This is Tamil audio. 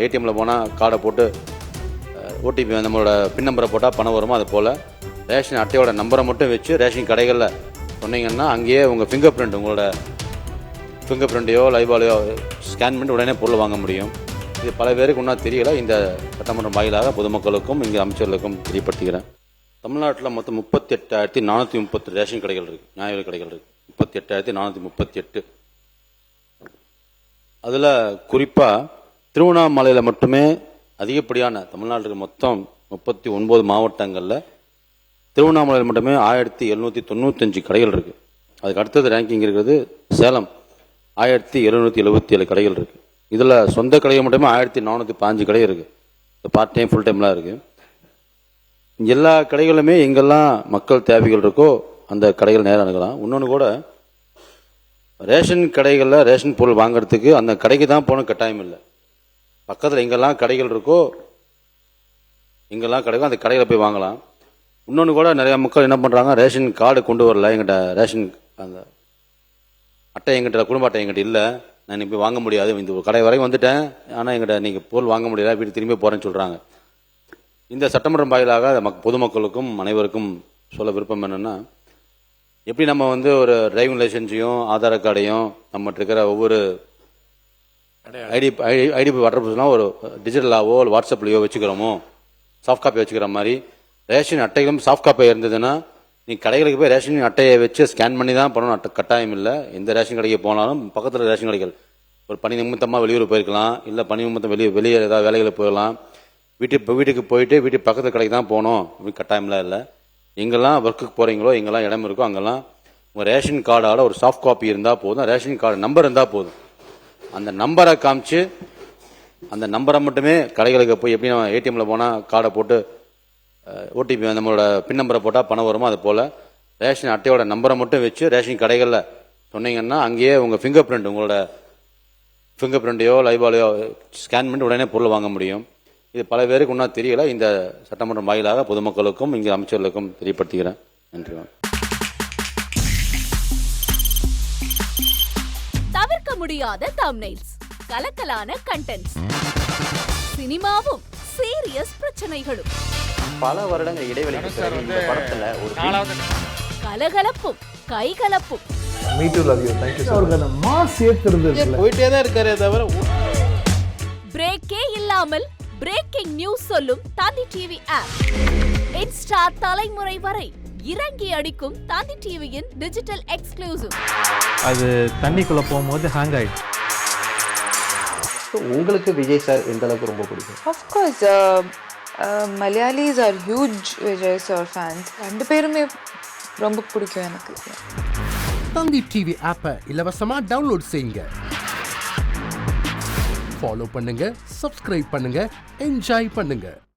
ஏடிஎம்மில் போனால் கார்டை போட்டு ஓடிபி நம்மளோட பின் நம்பரை போட்டால் பணம் வருமோ அது போல் ரேஷன் அட்டையோட நம்பரை மட்டும் வச்சு ரேஷன் கடைகளில் சொன்னீங்கன்னா அங்கேயே உங்கள் ஃபிங்கர் பிரிண்ட் உங்களோட ஃபிங்கர் பிரிண்ட்டையோ லைவாலையோ ஸ்கேன் பண்ணி உடனே பொருள் வாங்க முடியும். இது பல பேருக்கு இன்னும் தெரியல. இந்த சட்டமன்றம் வாயிலாக பொதுமக்களுக்கும் இங்கே அமைச்சர்களுக்கும் தெரியப்படுத்துகிறேன். தமிழ்நாட்டில் மொத்தம் 38,430 ரேஷன் கடைகள் இருக்குது, நியாய விலைக் கடைகள் இருக்குது. 38,438. அதில் குறிப்பாக திருவண்ணாமலையில் மட்டுமே அதிகப்படியான தமிழ்நாட்டுக்கு மொத்தம் 39 மாவட்டங்களில் திருவண்ணாமலையில் மட்டுமே 1795 கடைகள் இருக்குது. அதுக்கு அடுத்தது ரேங்கிங் இருக்கிறது சேலம், 1777 கடைகள் இருக்குது. இதில் சொந்த கடைகள் மட்டுமே 1405 கடை இருக்குது. பார்ட் டைம் ஃபுல் டைம்லாம் இருக்குது. எல்லா கடைகளுமே எங்கெல்லாம் மக்கள் தேவைகள் இருக்கோ அந்த கடைகள் நேரம் அணுகலாம். இன்னொன்று கூட ரேஷன் கடைகளில் ரேஷன் பொருள் வாங்குறதுக்கு அந்த கடைக்கு தான் போகணும் கட்டாயம் இல்லை. பக்கத்தில் எங்கெல்லாம் கடைகள் இருக்கோ எங்கெல்லாம் கடைக்கோ அந்த கடையில் போய் வாங்கலாம். இன்னொன்று கூட நிறையா மக்கள் என்ன பண்ணுறாங்க, ரேஷன் கார்டு கொண்டு வரல, எங்கிட்ட ரேஷன் அந்த அட்டை எங்கிட்ட குடும்ப அட்டை எங்கிட்ட இல்லை, நான் இன்னைக்கு போய் வாங்க முடியாது, இந்த கடை வரைக்கும் வந்துட்டேன், ஆனால் எங்கிட்ட நீங்கள் பொருள் வாங்க முடியல, வீட்டு திரும்பி போகிறேன்னு சொல்கிறாங்க. இந்த சட்டமன்றம் வாயிலாக பொதுமக்களுக்கும் அனைவருக்கும் சொல்ல விருப்பம் என்னென்னா, எப்படி நம்ம ஒரு டிரைவிங் லைசன்ஸையும் ஆதார் கார்டையும் நம்ம இருக்கிற ஒவ்வொரு ஐடி வாட்டர் ஒரு டிஜிட்டலாவோ இல்லை வாட்ஸ்அப்லையோ வச்சுக்கிறோமோ, சாஃப்ட் காப்பி வச்சுக்கிற மாதிரி ரேஷன் அட்டைகளும் சாஃப்ட் காப்பி இருந்ததுன்னா நீ கடைகளுக்கு போய் ரேஷன் அட்டையை வச்சு ஸ்கேன் பண்ணி தான் பண்ணணும், கட்டாயம் இல்லை. எந்த ரேஷன் கடைக்கு போனாலும் பக்கத்தில் ரேஷன் கடைகள், ஒரு பணி நிமித்தமாக வெளியூர் போயிருக்கலாம், இல்லை பணி நிமித்தம் வெளியே ஏதாவது வேலைகளுக்கு போயிடலாம், வீட்டுக்கு போயிட்டு வீட்டுக்கு பக்கத்து கடைக்கு தான் போகணும் அப்படின்னு கட்டாயம்லாம் இல்லை. எங்கெல்லாம் ஒர்க்குக்கு போகிறீங்களோ எங்கெல்லாம் இடம் இருக்கோ அங்கெல்லாம் உங்கள் ரேஷன் கார்டால் ஒரு சாஃப்ட் காப்பி இருந்தால் போதும், ரேஷன் கார்டு நம்பர் இருந்தால் போதும். அந்த நம்பரை காமிச்சு அந்த நம்பரை மட்டுமே கடைகளுக்கு போய் எப்படி நம்ம ஏடிஎம்மில் போனால் கார்டை போட்டு ஓடிபி நம்மளோட பின் நம்பரை போட்டால் பணம் வருமோ அது போல் ரேஷன் அட்டையோட நம்பரை மட்டும் வச்சு ரேஷன் கடைகளில் சொன்னீங்கன்னா அங்கேயே உங்கள் ஃபிங்கர் பிரிண்ட் உங்களோட ஃபிங்கர் பிரிண்ட்டையோ லைவாலையோ ஸ்கேன் பண்ணி உடனே பொருள் வாங்க முடியும். இது பல பேருக்கு இன்னும் தெரியல. இந்த சட்டமன்றம் வாயிலாக பொதுமக்களுக்கும் இங்கே அமைச்சர்களுக்கும் தெரியப்படுத்துகிறேன். நன்றி. தவிர்க்க முடியாத தம்ப்நெயில்ஸ், கலக்கலான கண்டென்ட்ஸ், சினிமாவும் சீரியஸ் பிரச்சனைகளும், பல வருடங்கள் இடைவெளிக்கு பிறகு இந்த படத்துல ஒரு கலகலப்பும் கைகலப்பும், Me too, love you. Thank you so much. Mass ஏத்துறது போயிட்டே தான் இருக்காரே தவிர பிரேக்கே இல்லாமல் பிரேக்கிங் நியூஸ் சொல்லும் தந்தி டிவி ஆப். இன்ஸ்டா தலைமுறை வரை இறங்கி அடிக்கும் தந்தி டிவியின் டிஜிட்டல் எக்ஸ்க்ளூசிவ். அது தண்ணிக்குள்ள போகும்போது ஹேங் ஆயிடுச்சு. உங்களுக்கு விஜய் சார் எந்த அளவுக்கு ரொம்ப பிடிக்கும்? Of course, Malayalis are huge Vijay sir fans. ரெண்டு பேருமே ரொம்ப பிடிக்கும் எனக்கு. தந்தி டிவி ஆப்பை இலவசமா டவுன்லோட் செய்யுங்க, ஃபாலோ பண்ணுங்க, சப்ஸ்கிரைப் பண்ணுங்க, என்ஜாய் பண்ணுங்க.